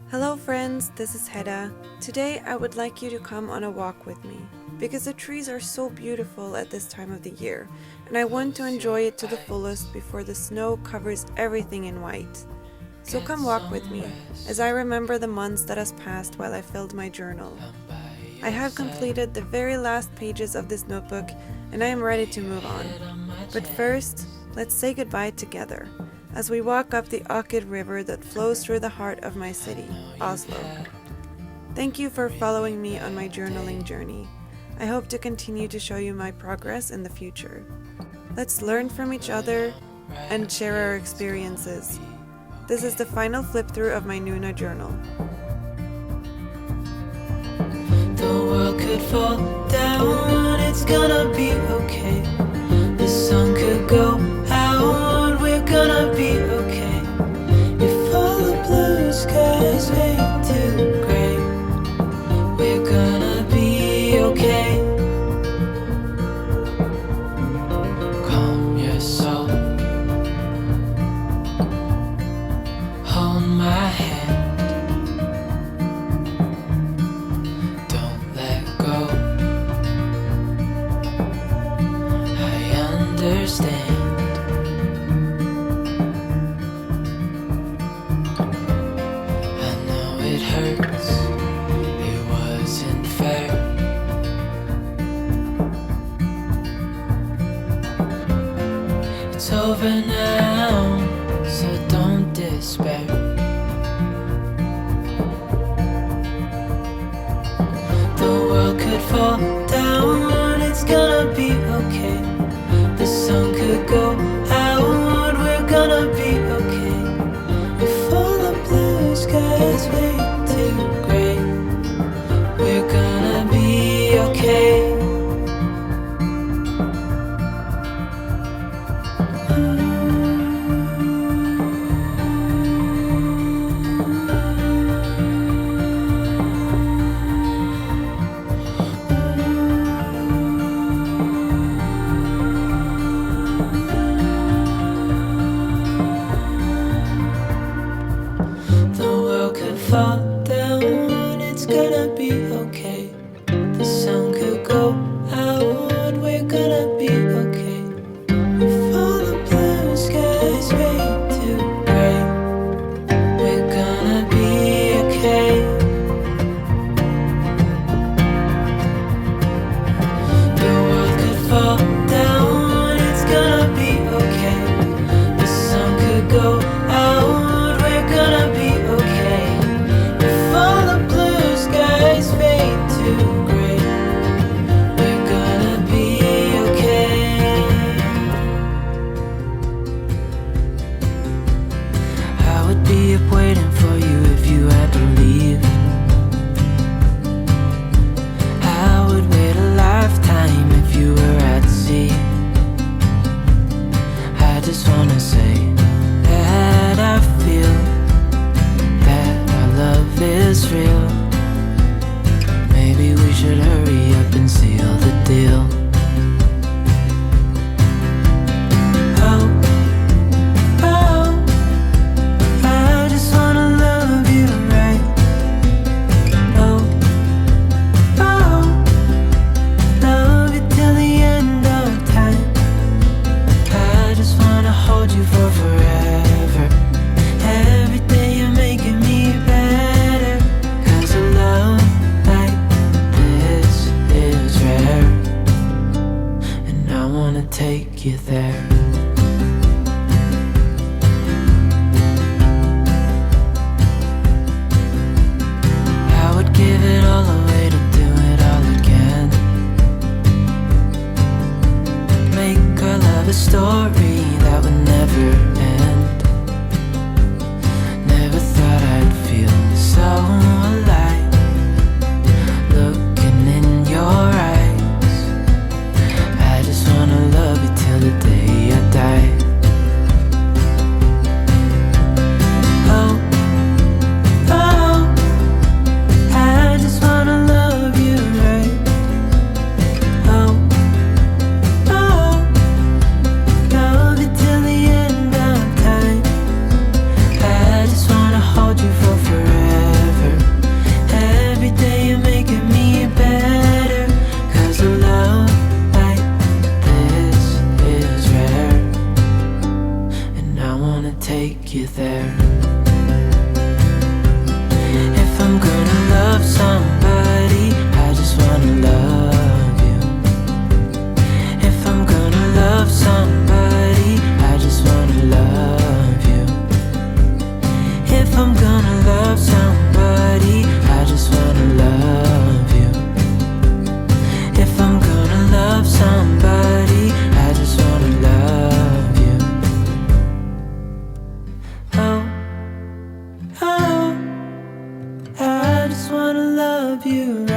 Hello friends, this is Hedda. Today I would like you to come on a walk with me, because the trees are so beautiful at this time of the year, and I want to enjoy it to the fullest before the snow covers everything in white. So come walk with me, as I remember the months that has passed while I filled my journal. I have completed the very last pages of this notebook, and I am ready to move on. But first, let's say goodbye together, as we walk up the Orchid River that flows through the heart of my city, Oslo. Thank you for following me on my journaling journey. I hope to continue to show you my progress in the future. Let's learn from each other and share our experiences. This is the final flip through of my Nuuna journal. The world could fall down, it's gonna be okay. The sun could go out, we're gonna be okay. If all the blue skies fade to gray, we're gonna be okay. Calm your soul, hold my hand, don't let go. I understand. I know it hurts, it wasn't fair. It's over now, so don't despair. The world could fall down, it's gonna be okay. The sun could go out, we're gonna be okay. If all the blue skies fade to gray, we're gonna be okay. The world could fall down, it's gonna be okay. The sun could go out, we're gonna be okay. If all the blue skies fade to gray, we're gonna be okay. The world could fall down, it's gonna be okay. The sun could go out, we're gonna be okay. If all the blue skies fade to gray, we're gonna be okay. I would be up waiting for you if you had to leave. I would wait a lifetime if you were at sea. I just wanna say that I feel that our love is real. Maybe we should hurry up and seal the deal. Oh, oh, I just wanna love you right. there. If I'm gonna love somebody, I just wanna love you. If I'm gonna love somebody, I just wanna love you. If I'm gonna love somebody, I just wanna love you. If I'm gonna love somebody, I just wanna love you. Oh, oh, I just wanna love you right